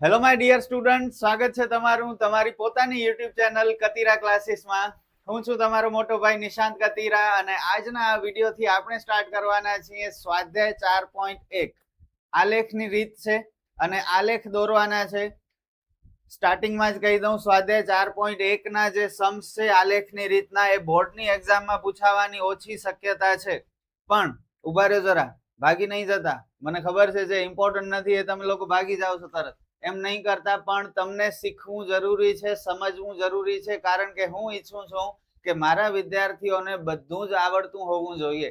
Hello my dear student, સ્વાગત છે તમારું તમારી પોતાની યુટ્યુબ ચેનલ કતીરા ક્લાસીસમાં. હું છું તમારો મોટો ભાઈ નિશાંત કતીરા અને આજના આ વિડીયોથી આપણે સ્ટાર્ટ કરવાના છીએ સ્વાધ્યાય 4.1. આલેખની રીત છે અને આલેખ દોરવાના છે. સ્ટાર્ટિંગમાં જ કહી દઉં, સ્વાધ્યાય 4.1 ના જે સમ્સ છે આલેખની રીતના એ બોર્ડની એક્ઝામમાં પૂછાવાની ઓછી શક્યતા છે. પણ ઉભા રહ્યો જરા, ભાગી નહીં જતા. મને ખબર છે જે ઇમ્પોર્ટન્ટ નથી એ તમે લોકો ભાગી જાઓ છો તરત. એમ નહીં કરતા, પણ તમને શીખવું જરૂરી છે, સમજવું જરૂરી છે, કારણ કે હું ઈચ્છું છું કે મારા વિદ્યાર્થીઓને બધું જ આવડતું હોવું જોઈએ.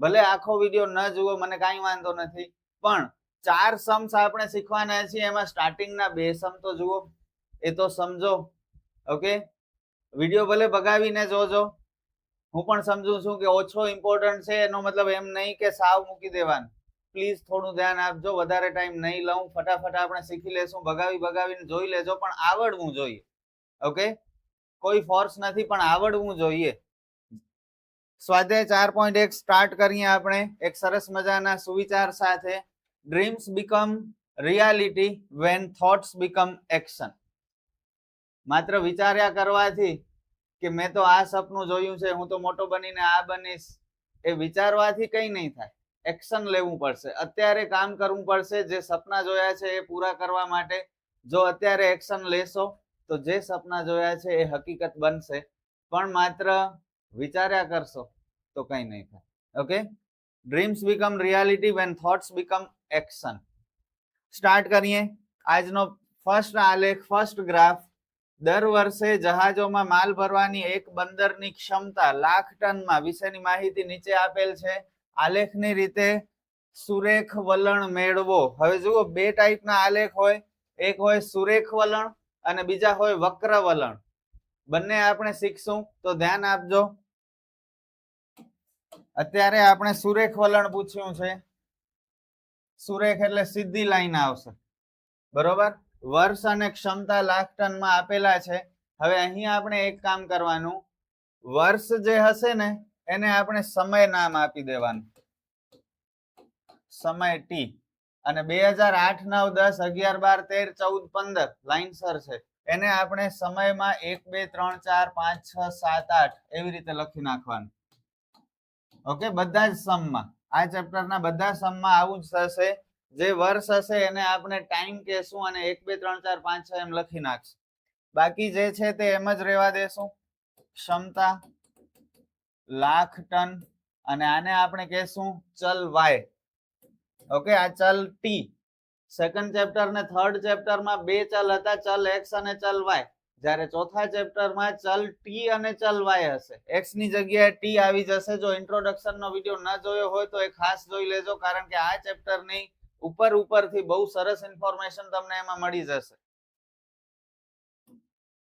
ભલે આખો વિડીયો ન જુઓ, મને કાંઈ વાંધો નથી, પણ 4 સમ્સ આપણે શીખવાના છીએ. એમાં સ્ટાર્ટિંગના 2 સમ તો જુઓ, એ તો સમજો. ઓકે, વિડીયો ભલે ભગાવીને જોજો. હું પણ સમજુ છું કે ઓછો ઇમ્પોર્ટન્ટ છે, એનો મતલબ એમ નહીં કે સાવ મૂકી દેવાનું. પ્લીઝ થોડું ધ્યાન આપજો, વધારે ટાઈમ નહીં લઉં, ફટાફટ આપણે શીખી લેશું. ભગાવીને જોઈ લેજો, પણ આવડવું જોઈએ. ઓકે, કોઈ ફોર્સ નથી, પણ આવડવું જોઈએ. સ્વાધ્યાય 4.1 સ્ટાર્ટ કરીએ આપણે એક સરસ મજાના સુવિચાર સાથે. Dreams become reality when thoughts become action. માત્ર વિચાર્યા કરવાથી કે મેં તો આ સપનું જોયું છે, હું તો મોટો બનીને આ બનીશ, એ વિચારવાથી કઈ નહીં થાય. એક્શન લેવું પડશે, અત્યારે કામ કરવું પડશે. જે સપના જોયા છે એ પૂરા કરવા માટે જો અત્યારે એક્શન લેશો તો જે સપના જોયા છે એ હકીકત બનશે. પણ માત્ર વિચાર્યા કરશો તો કઈ નહીં થાય. Okay, dreams become reality when thoughts become action. Start કરીએ. આજનો ફર્સ્ટ આલેખ, ફર્સ્ટ ગ્રાફ. દર વર્ષે જહાજોમાં માલ ભરવાની એક બંદરની ક્ષમતા લાખ ટનમાં વિશેની માહિતી નીચે આપેલ છે. આલેખની રીતે સુરેખ વલણ મેળવો. હવે જુઓ, 2 ટાઈપના આલેખ હોય. એક હોય સુરેખ વલણ અને બીજા હોય વક્ર વલણ. બંને આપણે શીખશું, તો ધ્યાન આપજો. અત્યારે આપણે સુરેખ વલણ પૂછ્યું છે. સુરેખ એટલે સીધી લાઈન આવશે, બરોબર. વર્ષ અને ક્ષમતા લાખ ટનમાં આપેલા છે. હવે અહીંયા આપણે એક કામ કરવાનું, વર્ષ જે હશે ને એને આપણે સમય નામ આપી દેવાનું, સમય ટી. અને 2008, 9, 10, 11, 12, 13, 14, 15 લાઈનસર છે, એને આપણે સમયમાં 1, 2, 3, 4, 5, 6, 7, 8 એવી રીતે લખી નાખવાનું. ઓકે, બધા જ સમમાં, આ ચેપ્ટરના બધા સમમાં આવું જ થશે. જે વર્ષ હશે એને આપણે ટાઈમ કહેશું અને 1, 2, 3, 4, 5, 6 એમ લખી નાખશું. બાકી જે છે તે એમ જ રહેવા દેશું. ક્ષમતા લાખ ટન અને આને આપણે કહેશું ચલ વાય. ઓકે, આ ચલ ટી. સેકન્ડ ચેપ્ટર ને થર્ડ ચેપ્ટરમાં 2 ચલ હતા, ચલ એક્સ અને ચલ વાય. જ્યારે ચોથા ચેપ્ટરમાં ચલ ટી અને ચલ વાય હશે. એક્સ ની જગ્યાએ ટી આવી જશે. જો ઇન્ટ્રોડક્શન નો વિડીયો ન જોયો હોય તો એ ખાસ જોઈ લેજો, કારણ કે આ ચેપ્ટરની ઉપરથી બહુ સરસ ઇન્ફોર્મેશન તમને એમાં મળી જશે.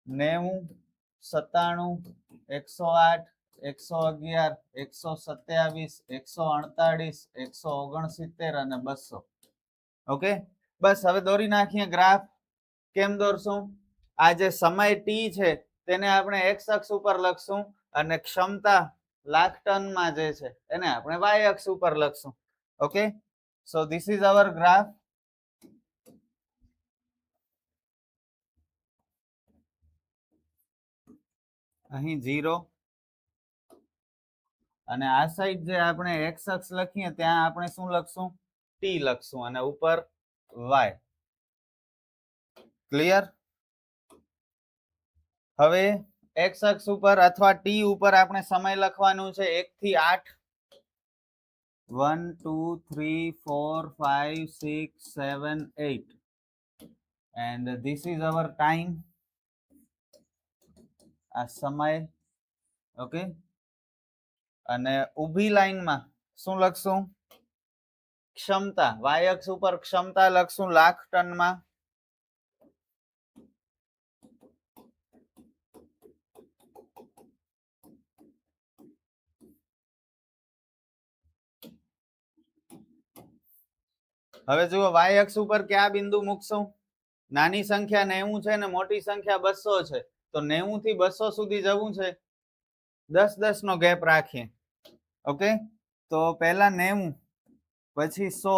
90, 97, 108, 111, 127, 148, 169 અને 200. ઓકે, બસ હવે દોરી નાખીએ ગ્રાફ. કેમ દોરશું? આ જે સમય ટી છે તેને આપણે એક્સ અક્ષ ઉપર લખશું અને ક્ષમતા લાખ ટનમાં જે છે એને આપણે વાય અક્ષ ઉપર લખશું. Okay, so this is our graph. અહીં 0 અને આ સાઈડ જે આપણે એક્સ અક્ષ લખીએ ત્યાં આપણે શું લખશું? ટી લખશું અને ઉપર વાય. ક્લિયર? હવે એક્સ અક્ષ ઉપર અથવા ટી ઉપર આપણે સમય લખવાનું છે 1 થી 8. 1, 2, 3, 4, 5, 6, 7, 8 and this is our time. આ સમય. ઓકે, અને ઊભી લાઈનમાં શું લખશું? ક્ષમતા. વાય અક્ષ ઉપર ક્ષમતા લખશું લાખ ટનમાં. હવે જુઓ, વાય અક્ષ ઉપર કયા બિંદુ મૂકશું? નાની સંખ્યા 90 છે ને મોટી સંખ્યા 200 છે, તો 90 થી 200 સુધી જવું છે. 10-10 નો ગેપ રાખીએ. ઓકે, તો પહેલા 90, પછી 100,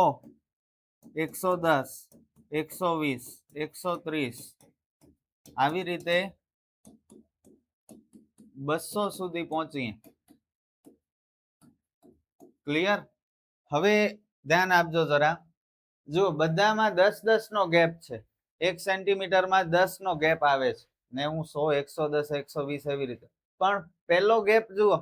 110, 120, 130 આવી રીતે 200 સુધી પહોંચીએ. ક્લિયર? હવે ધ્યાન આપજો જરા. જો બધામાં 10-10 નો ગેપ છે. 1 સેન્ટીમીટરમાં 10 નો ગેપ આવે છે. 90, 100, 110, 120 એવી રીતે. પણ પહેલો ગેપ જુઓ,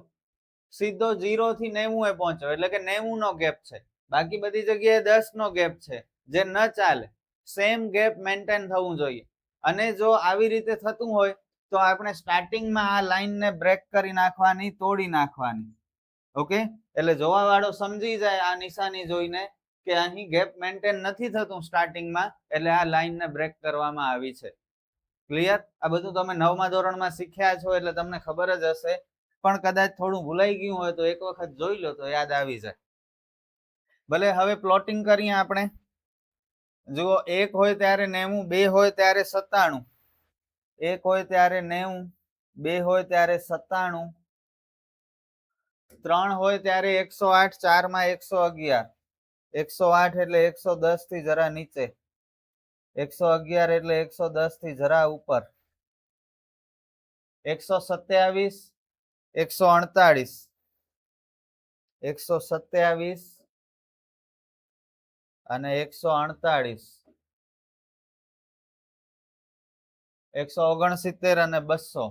સીધો 0 થી 90 એ પહોંચ્યો, એટલે કે 90 નો ગેપ છે. બાકી બધી જગ્યાએ 10 નો ગેપ છે, જે ન ચાલે. સેમ ગેપ મેન્ટેન થવું જોઈએ. અને જો આવી રીતે થતું હોય તો આપણે સ્ટાર્ટિંગમાં આ લાઈનને બ્રેક કરી નાખવાની, તોડી નાખવાની. ઓકે, એટલે જોવા વાળો સમજી જાય આ નિશાની જોઈને કે અહીં ગેપ મેન્ટેન નથી થતું સ્ટાર્ટિંગમાં, એટલે આ લાઈનને બ્રેક કરવામાં આવી છે. ક્લિયર? આ બધું તમે 9મા ધોરણમાં શીખ્યા છો એટલે તમને ખબર જ હશે, પણ કદાચ થોડું ભૂલાઈ ગયું હોય તો એક વખત જોઈ લો તો યાદ આવી જાય. ભલે હવે પ્લોટિંગ કરીએ આપણે. જુઓ, 1 હોય ત્યારે 90, 2 હોય ત્યારે 97, 1 હોય ત્યારે 90, 2 હોય ત્યારે 97, 3 હોય ત્યારે 108, 4 માં 111, 108 એટલે 110 થી જરા નીચે, 111 એટલે 110 થી જરા ઉપર, 127, 148, 127 અને 148, 169 અને 200.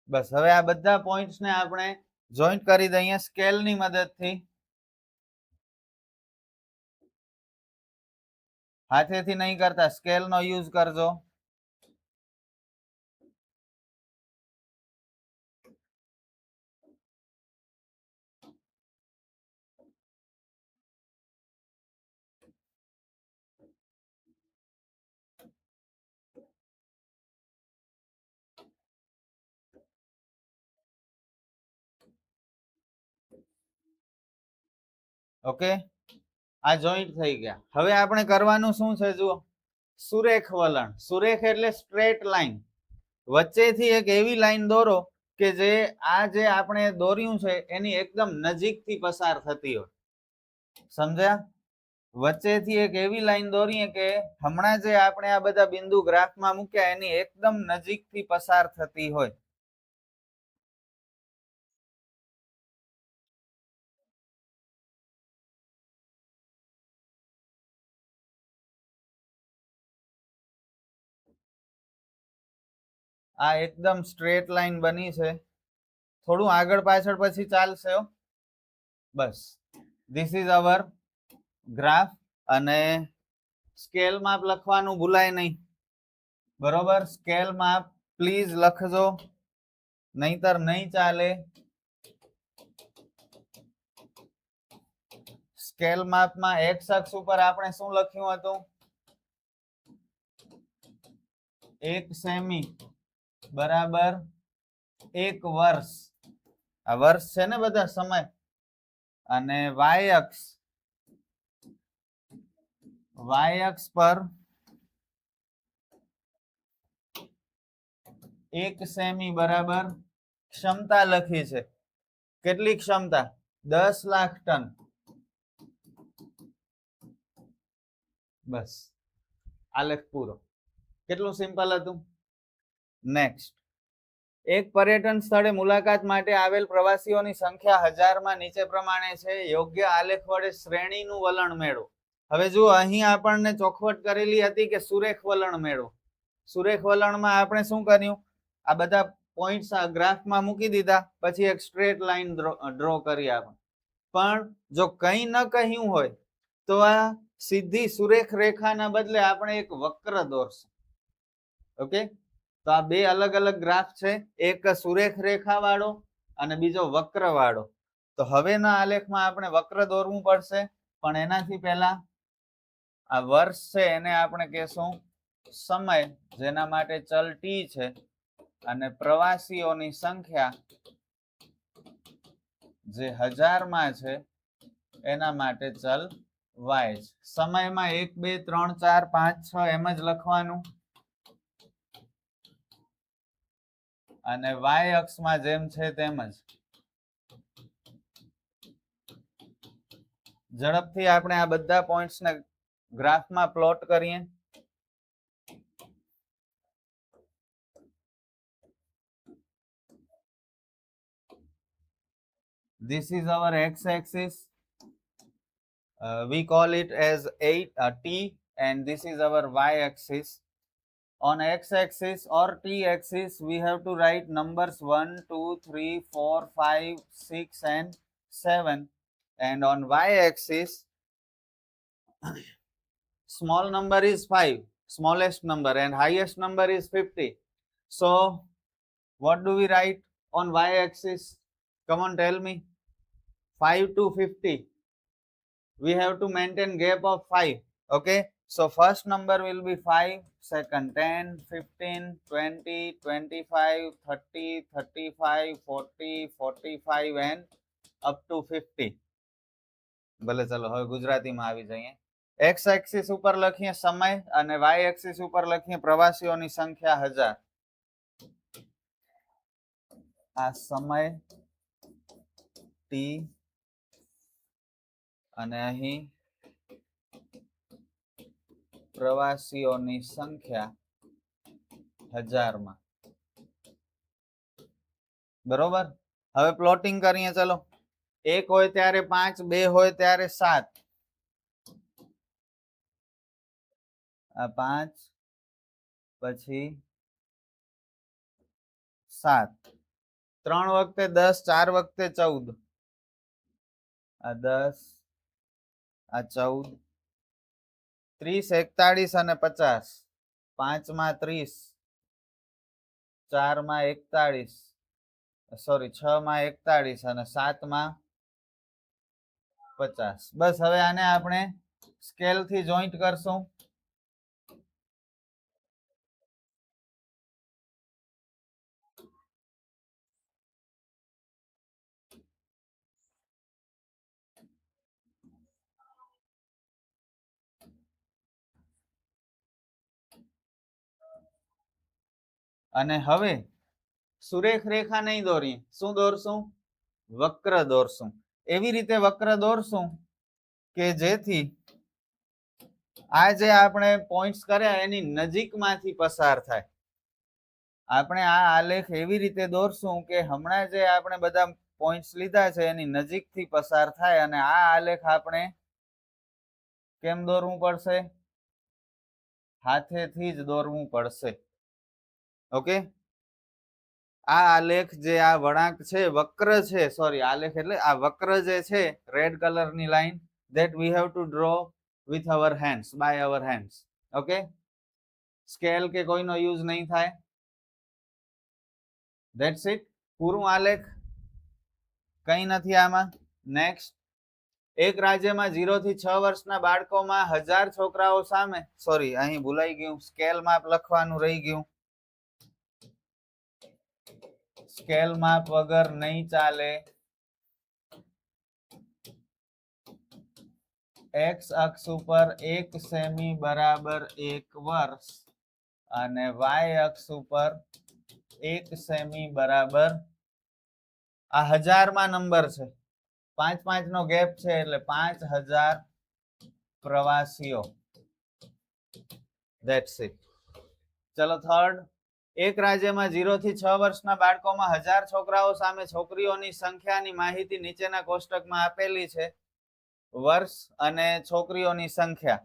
બસ, હવે આ બધા પોઈન્ટ્સ ને આપણે જોઈન્ટ કરી દઈએ સ્કેલ ની મદદથી. હાથેથી નહીં કરતા, સ્કેલ નો યુઝ કરજો. ઓકે, આ જોઈન્ટ થઈ ગયા. હવે આપણે કરવાનું શું છે જુઓ, સુરેખ વલણ. સુરેખ એટલે સ્ટ્રેટ લાઈન. વચ્ચેથી એક એવી લાઈન દોરો કે જે આ જે આપણે દોર્યું છે એની એકદમ નજીકથી પસાર થતી હોય. સમજ્યા? વચ્ચેથી એક એવી લાઈન દોરીએ કે હમણાં જે આપણે આ બધા બિંદુ ગ્રાફમાં મૂક્યા એની એકદમ નજીકથી પસાર થતી હોય. આ એકદમ સ્ટ્રેટ લાઈન બની છે. થોડું આગળ પાછળ પછી ચાલશે. બસ, ધીસ ઇઝ અવર ગ્રાફ. અને સ્કેલ માપ લખવાનું ભૂલાય નહીં. બરોબર, સ્કેલ માપ પ્લીઝ લખજો, નહીતર નહીં ચાલે. સ્કેલ માપમાં એક્સ અક્ષ ઉપર આપણે શું લખ્યું હતું? 1 સેમી બરાબર 1 વર્ષ. આ વર્ષ છે ને બધા, સમય. અને વાય અક્ષ પર 1 સેમી બરાબર ક્ષમતા લખી છે. કેટલી ક્ષમતા? 10 લાખ ટન. બસ, આલેખ પૂરો. કેટલું સિમ્પલ હતું. નેક્સ્ટ, એક પર્યટન સ્થળે મુલાકાત માટે આવેલ પ્રવાસીઓની સંખ્યા 1000 માં નીચે પ્રમાણે છે. યોગ્ય આલેખ વડે શ્રેણીનું વલણ મેળવો. હવે જુઓ, અહીં આપણને ચોખવટ કરેલી હતી કે સુરેખ વલણ મેળવો. સુરેખ વલણમાં આપણે શું કર્યું? આ બધા પોઈન્ટ્સ આ ગ્રાફમાં મૂકી દીધા, પછી એક સ્ટ્રેટ લાઈન ડ્રો કરી આપણે. પણ જો કંઈ ન કહ્યું હોય તો આ સીધી સુરેખ રેખાના બદલે આપણે એક વક્ર દોરશું. ઓકે, તો આ બે અલગ અલગ ગ્રાફ છે, એક સુરેખ રેખા વાળો અને બીજો વક્ર વાળો. તો હવેના આલેખમાં આપણે વક્ર દોરવું પડશે, પણ એનાથી પહેલા આ વર્ષ છે એને આપણે કહેશું સમય, જેના માટે ચલ ટી છે, અને પ્રવાસીઓની સંખ્યા જે 1000 માં છે એના માટે ચલ વાય છે. સમયમાં 1 2 3 4 5 6 એમ જ લખવાનું, અને વાય અક્ષમાં જેમ છે તેમ જ. ઝડપથી આપણે આ બધા પોઈન્ટ્સને ગ્રાફમાં પ્લોટ કરીએ. This is our x-axis. We call it as 8 t, and this is our y-axis. On x-axis or t-axis, we have to write numbers 1, 2, 3, 4, 5, 6, and 7. And on y-axis, small number is 5, smallest number, and highest number is 50. So, what do we write on y-axis? Come on, tell me. 5 to 50. We have to maintain gap of 5. Okay. So, first number will be 5, second 10, 15, 20, 25, 30, 35, 40, 45 and up to 50. ભલે ચલો હવે ગુજરાતીમાં આવી જઈએ. x axis ઉપર લખીએ સમય અને y એક્સિસ ઉપર લખીએ પ્રવાસીઓની સંખ્યા 1000. આ સમય t અને અહીં પ્રવાસીઓની સંખ્યા 1000 માં. બરોબર. હવે પ્લોટિંગ કરીએ. ચલો 1 હોય ત્યારે 5, 2 હોય ત્યારે 7. આ 5 પછી 7, 3 વખતે 10, 4 વખતે 14. આ 10, આ 14, 30, 41 અને 50. 5 માં 30, 4 માં 41, સોરી 6 માં 41 અને 7 માં 50. બસ હવે આને આપણે સ્કેલ થી જોઈન્ટ કરશું. અને હવે સુરેખ રેખા નહીં દોરીએ. શું દોરશું? વક્ર દોરશું. એવી રીતે વક્ર દોરશું કે જેથી આ જે આપણે પોઈન્ટ્સ કર્યા એની નજીકમાંથી પસાર થાય. આપણે આ આલેખ એવી રીતે દોરશું કે હમણાં જે આપણે બધા પોઈન્ટ્સ લીધા છે એની નજીકથી પસાર થાય. અને આ આલેખ આપણે કેમ દોરવું પડશે? હાથેથી જ દોરવું પડશે. ઓકે. આ આલેખ જે આ વળાંક છે, વક્ર છે, સોરી આલેખ એટલે આ વક્ર જે છે રેડ કલરની line, that we have to draw with our hands, by our hands. Okay. Scale કે કોઈનો યુઝ નહીં થાય. That's it. પૂરું આલેખ, કઈ નથી આમાં. નેક્સ્ટ. એક રાજ્યમાં 0 થી 6 વર્ષના બાળકોમાં 1000 છોકરાઓ સામે, સોરી અહીં ભૂલાઈ ગયું, સ્કેલ માપ લખવાનું રહી ગયું. સ્કેલ માપ વગર નહીં ચાલે. x અક્ષ ઉપર 1 સેમી બરાબર 1 વર્ષ અને y અક્ષ ઉપર 1 સેમી બરાબર, આ 1000 માં નંબર છે, 5-5 નો ગેપ છે એટલે 5000 પ્રવાસીઓ. That's it. ચલો થર્ડ. એક રાજ્યમાં 0 થી 6 વર્ષના બાળકોમાં 1000 છોકરાઓ સામે છોકરીઓની સંખ્યાની માહિતી નીચેના કોષ્ટકમાં આપેલી છે. વર્ષ અને છોકરીઓની સંખ્યા.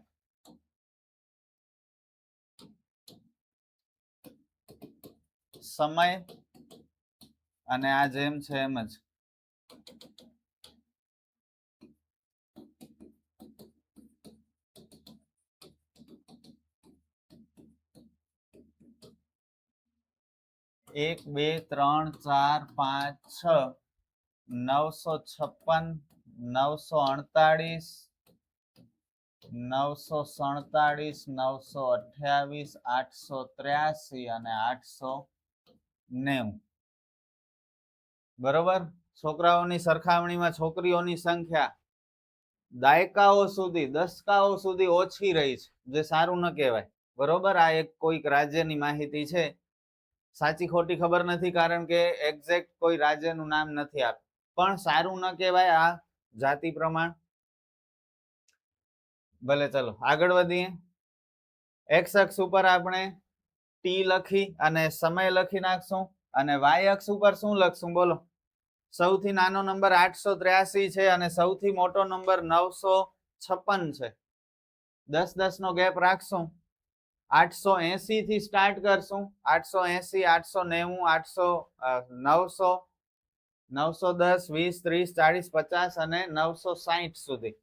સમય અને આ જેમ છે એમ જ. એક, 2, 3, 4, 5, 6, 956, 948, 947, 928, 883 અને 890. બરોબર. છોકરાઓની સરખામણીમાં છોકરીઓની સંખ્યા દાયકાઓ સુધી, દશકાઓ સુધી ઓછી રહી છે, જે સારું ન કહેવાય. બરોબર. આ એક કોઈક રાજ્યની માહિતી છે, સાચી ખોટી ખબર નથી કારણ કે એક્ઝેક્ટ કોઈ રાજ્યનું નામ નથી આપ્યું, પણ સારું ન કહેવાય આ જાતિ પ્રમાણ. ભલે ચલો આગળ વધીએ. એક્સ અક્ષ ઉપર આપણે ટી લખી અને સમય લખી નાખશું અને વાય અક્ષ ઉપર શું લખશું બોલો? સૌથી નાનો નંબર 883 છે અને સૌથી મોટો નંબર 956 છે. 10 નો ગેપ રાખશું. 880 થી સ્ટાર્ટ કરશું. 880, 890, 900, 910, 20, 30, 40, 50 અને 960 સુધી.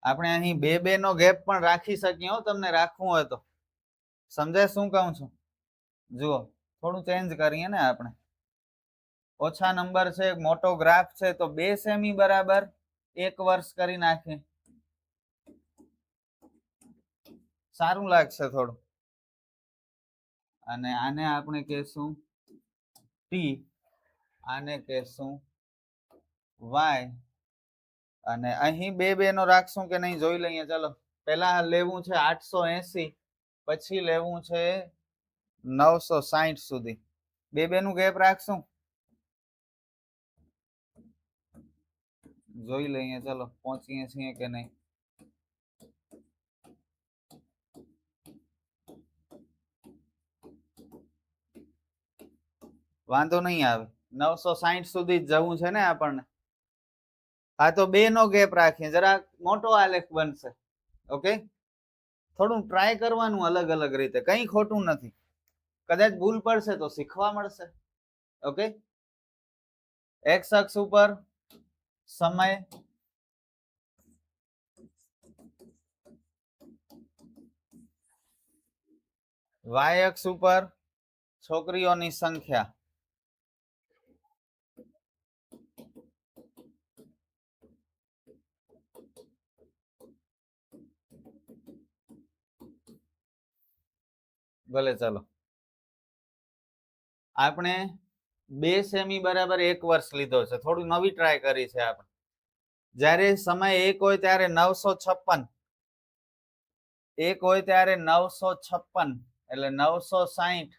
આપણે અહીં બે નો ગેપ પણ રાખી શકીએ હો, તમને રાખવું હોય તો. સમજાય શું કહું છું? જુઓ થોડું ચેન્જ કરીએ ને આપણે. ઓછા નંબર છે, મોટો ગ્રાફ છે, તો 2 સેમી બરાબર 1 વર્ષ કરી નાખીએ. સારું લાગશે થોડું. અને આને આપણે કહેશું ટી, આને કહેશું વાય, અને અહીં બે નો રાખશું કે નહીં જોઈ લઈએ. ચલો પેલા લેવું છે 880, પછી લેવું છે 960 સુધી. બે નું ગેપ રાખશું. જોઈ લઈએ ચલો પહોંચીએ છીએ કે નહીં. વાંધો નહીં આવે, 960 સુધી જ જવું છે ને આપણને. હા તો 2 નો ગેપ રાખીએ, જરા મોટો આલેખ બનશે. ઓકે, થોડું ટ્રાય કરવાનું અલગ અલગ રીતે, કઈ ખોટું નથી. કદાચ ભૂલ પડશે તો શીખવા મળશે. ઓકે, એક્સ અક્ષ ઉપર સમય, વાય અક્ષ ઉપર છોકરીઓની સંખ્યા. ભલે ચલો આપણે 2 સેમી બરાબર 1 વર્ષ લીધો છે. થોડું નવી ટ્રાય કરી છે આપણે. જ્યારે સમય 1 હોય ત્યારે 956, 1 હોય ત્યારે 956 એટલે 960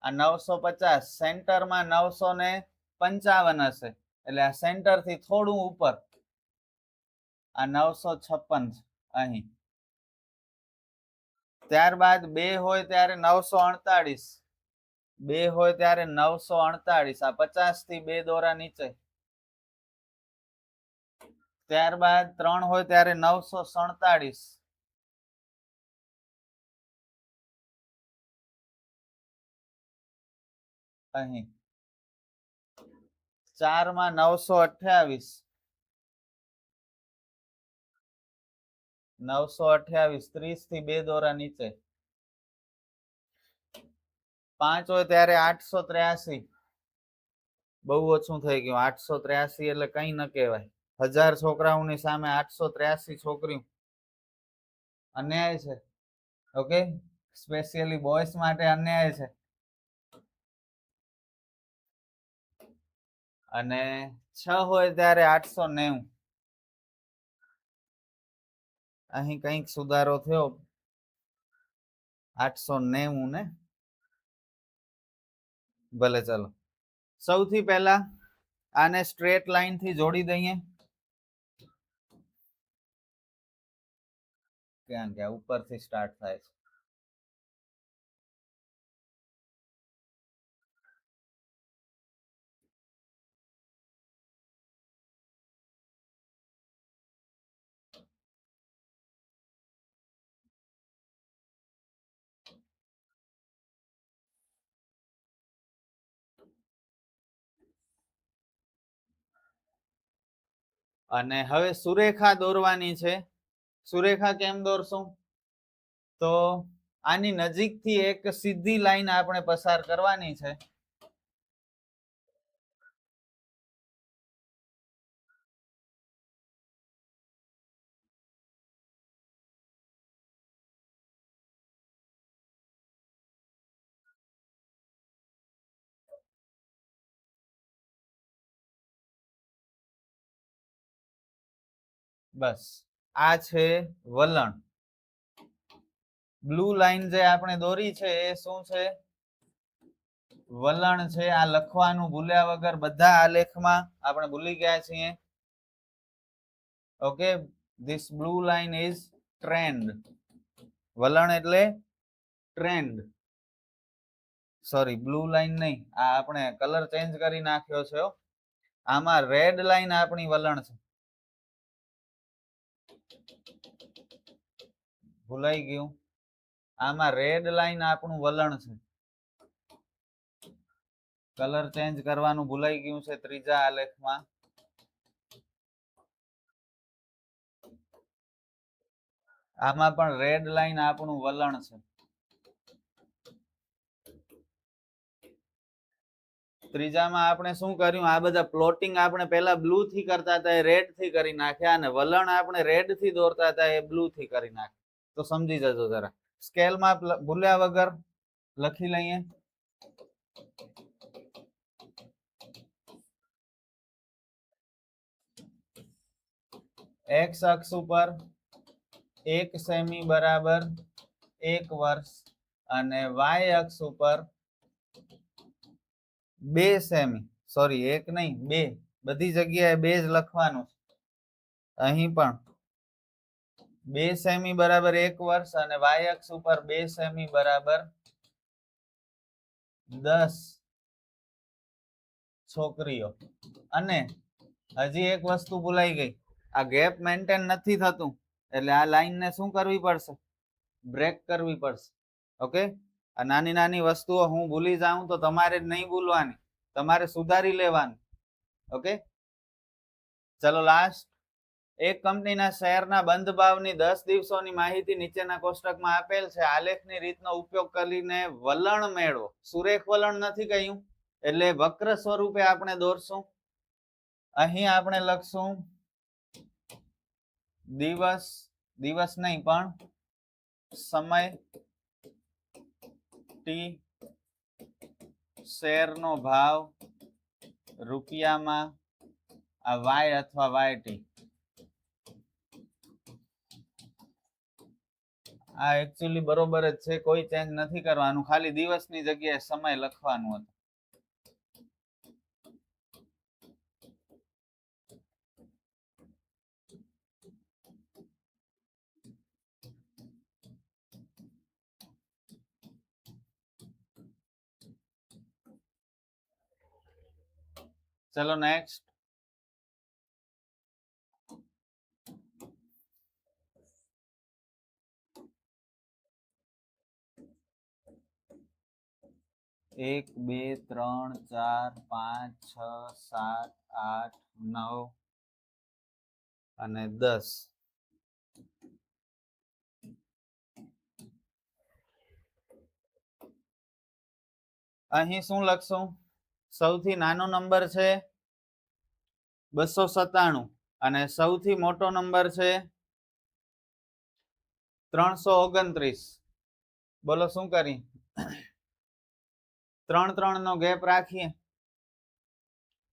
આ 950. સેન્ટરમાં 955 હશે એટલે આ સેન્ટર થી થોડું ઉપર આ 956 અહીં. ત્યારબાદ 2 હોય ત્યારે 948, 2 હોય ત્યારે 948. આ 50 થી 2 દોરા નીચે. ત્યારબાદ 3 હોય ત્યારે 947, અહીં. 4 માં 928, 928, 30 થી 2 દોરા નીચે. 5 હોય ત્યારે 883, બહુ ઓછું થઈ ગયું. 883 એટલે કઈ ન કહેવાય. 1000 છોકરાઓની સામે 883 છોકરીઓ અન્યાય છે. ઓકે, સ્પેશિયલી બોયસ માટે અન્યાય છે. અને 6 હોય ત્યારે 890, અહીં કઈક સુધારો થયો. 890 ને ભલે ચલો સૌથી પહેલા આને સ્ટ્રેટ લાઈન થી જોડી દઈએ. ક્યાં ગયા? ઉપરથી સ્ટાર્ટ થાય છે. અને હવે સુરેખા દોરવાની છે. સુરેખા કેમ દોરશું? તો આની નજીકથી એક સીધી લાઈન આપણે પસાર કરવાની છે. બસ આ છે વલણ. બ્લુ લાઈન જે આપણે દોરી છે એ શું છે? વલણ છે. આ લખવાનું ભૂલ્યા વગર બધા આલેખમાં આપણે ભૂલી ગયા છીએ. Okay, this blue line is trend. વલણ એટલે ટ્રેન્ડ. સોરી, બ્લુ લાઈન નહીં, આ આપણે કલર ચેન્જ કરી નાખ્યો છે. આમાં રેડ લાઈન આપણી વલણ છે. ભૂલાઈ ગયું. આમાં રેડ લાઈન આપણું વલણ છે. કલર ચેન્જ કરવાનું ભૂલાઈ ગયું છે ત્રીજા આલેખમાં. આમાં પણ રેડ લાઈન આપણું વલણ છે. ત્રીજામાં આપણે શું કર્યું? આ બધા પ્લોટિંગ આપણે પહેલા બ્લુ થી કરતા હતા એ રેડ થી કરી નાખ્યા, અને વલણ આપણે રેડ થી દોરતા હતા એ બ્લુ થી કરી નાખ્યા. તો સમજી જજો જરા. સ્કેલમાં ભૂલ્યા વગર લખી લઈએ. એક્સ અક્ષ ઉપર 1 સેમી બરાબર 1 વર્ષ, અને વાય અક્ષ ઉપર 2 સેમી, સોરી 1 નહીં 2, બધી જગ્યાએ 2 જ લખવાનું છે. અહીં પણ 2 સેમી બરાબર 1 વર્ષ, અને વાય અક્ષ ઉપર 2 સેમી બરાબર 10 છોકરીઓ. અને હજી એક વસ્તુ ભૂલાઈ ગઈ, આ ગેપ મેન્ટેન નથી થતું, એટલે આ લાઈન ને શું કરવી પડશે? બ્રેક કરવી પડશે. ઓકે, આ નાની નાની વસ્તુઓ હું ભૂલી જાઉં તો તમારે નહીં ભૂલવાની, તમારે સુધારી લેવાની. ઓકે, ચલો લાસ્ટ. એક કંપનીના શેરના બંધ ભાવની 10 દિવસોની માહિતી નીચેના કોષ્ટકમાં આપેલ છે. આલેખની રીતનો ઉપયોગ કરીને વલણ મેળવો. સુરેખ વલણ નથી કહ્યું, એટલે વક્ર સ્વરૂપે આપણે દોરશું. અહીં આપણે લખશું દિવસ, દિવસ નહીં પણ સમય ટી, શેરનો ભાવ રૂપિયામાં, આ વાય અથવા વાય ટી. આ એકચ્યુઅલી બરોબર જ છે, કોઈ ચેન્જ નથી કરવાનું, ખાલી દિવસની જગ્યાએ સમય લખવાનું હતું. ચલો નેક્સ્ટ. એક, બે, 3, 4, 5, 6, 7, 8, 9 અને 10. અહીં શું લખશું? સૌથી નાનો નંબર છે 297 અને સૌથી મોટો નંબર છે 329. બોલો શું કરી? 3 નો ગેપ રાખીએ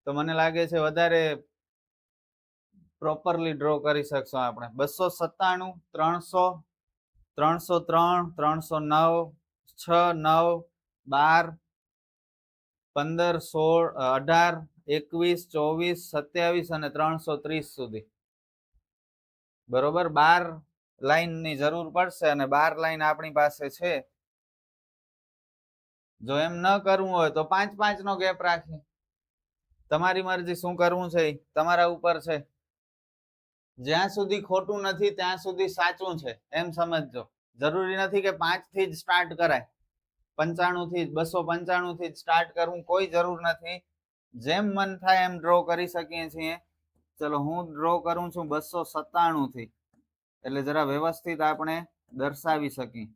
તો મને લાગે છે વધારે પ્રોપરલી ડ્રો કરી શકશો આપણે. 297, 300, 303, 309, 6, 9, 12, 15, 16, 18, 21, 24, 27 અને 330 સુધી. બરોબર, 12 લાઈન ની જરૂર પડશે, અને 12 લાઈન આપણી પાસે છે. જો એમ ન કરવું હોય તો 5-5 નો ગેપ રાખીએ. તમારી મરજી, શું કરવું છે તમારા ઉપર છે. જ્યાં સુધી ખોટું નથી ત્યાં સુધી સાચું છે એમ સમજજો. જરૂરી નથી કે 5 થી જ સ્ટાર્ટ કરાય, 95 થી, 295 થી સ્ટાર્ટ કરવું કોઈ જરૂર નથી. જેમ મન થાય એમ ડ્રો કરી શકીએ છીએ. ચલો હું ડ્રો કરું છું 297 થી, એટલે જરા વ્યવસ્થિત આપણે દર્શાવી શકીએ.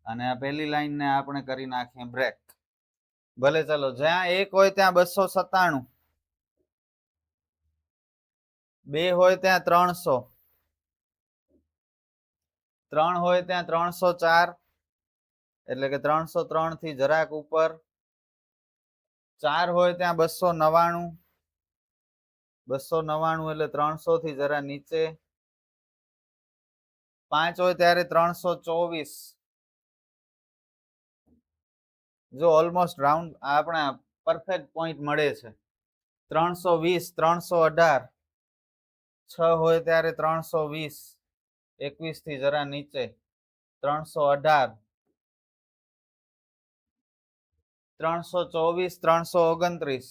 અને આ પહેલી લાઈન ને આપણે કરી નાખીએ બ્રેક. ભલે, ચલો જ્યાં 1 હોય ત્યાં 297, 2 હોય ત્યાં 300, 3 હોય ત્યાં 304, એટલે કે 303 થી જરાક ઉપર, 4 હોય ત્યાં 299, 299 એટલે 300 થી જરા નીચે, 5 હોય ત્યારે 324, જો ઓલમોસ્ટ રાઉન્ડ આપણા પરફેક્ટ પોઈન્ટ મળે છે. 320, 318, 6 હોય ત્યારે 320, 21 થી જરા નીચે, 318, 324, 329,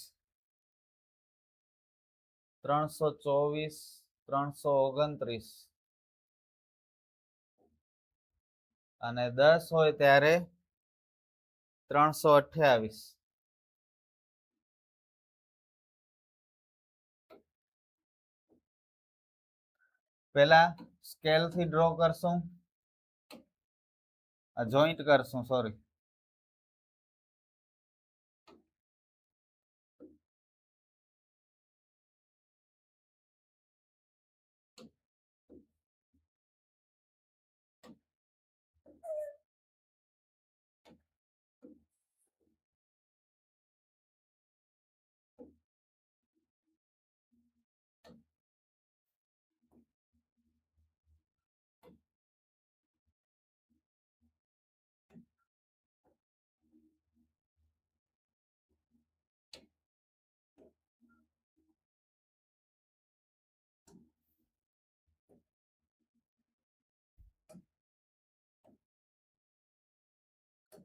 324, 329, અને 10 હોય ત્યારે 328. પેલા સ્કેલ થી ડ્રો કરશું, જોઈન્ટ કરશું, સોરી.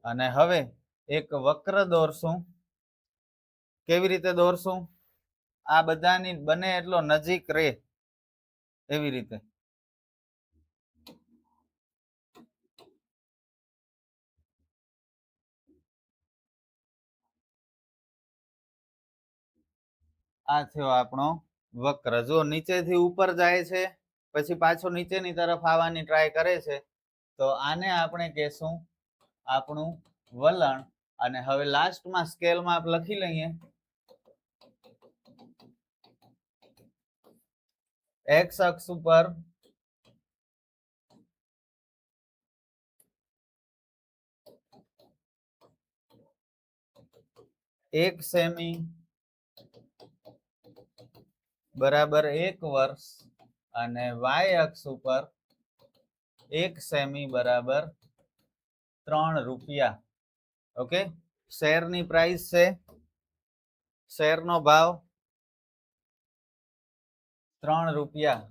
અને હવે એક વક્ર દોરશું. કેવી રીતે દોરશું? આ બધાની બને એટલો નજીક રહે એવી રીતે. આ થયો આપણો વક્ર. જો નીચેથી ઉપર જાય છે પછી પાછો નીચેની તરફ આવવાની ટ્રાય કરે છે, તો આને આપણે કહેશું આપણું વલણ. અને હવે લાસ્ટમાં સ્કેલમાં આપણે લખી લઈએ એક્સ અક્ષ ઉપર એક સેમી બરાબર 1 વર્ષ, અને વાય અક્ષ ઉપર 1 સેમી બરાબર 3 રૂપિયા. ઓકે, શેરની પ્રાઇસ છે, શેરનો ભાવ 3 રૂપિયા.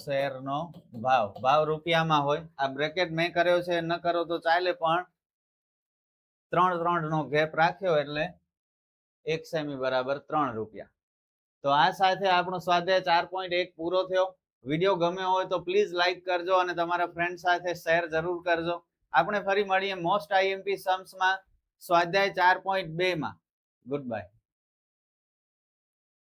શેરનો ભાવ રૂપિયામાં હોય. આ બ્રેકેટ મેં કર્યો છે, ન કરો તો ચાલે, પણ 3 નો ગેપ રાખ્યો એટલે 1 સેમી બરાબર 3 રૂપિયા. તો આ સાથે આપણો સ્વાધ્યાય 4.1 પૂરો થયો. વિડીયો ગમ્યો હોય તો પ્લીઝ લાઈક કરજો અને તમારા ફ્રેન્ડ સાથે શેર જરૂર કરજો. આપણે ફરી મળીએ મોસ્ટ આઈએમપી સમ્સમાં સ્વાધ્યાય 4.2 માં. Good bye.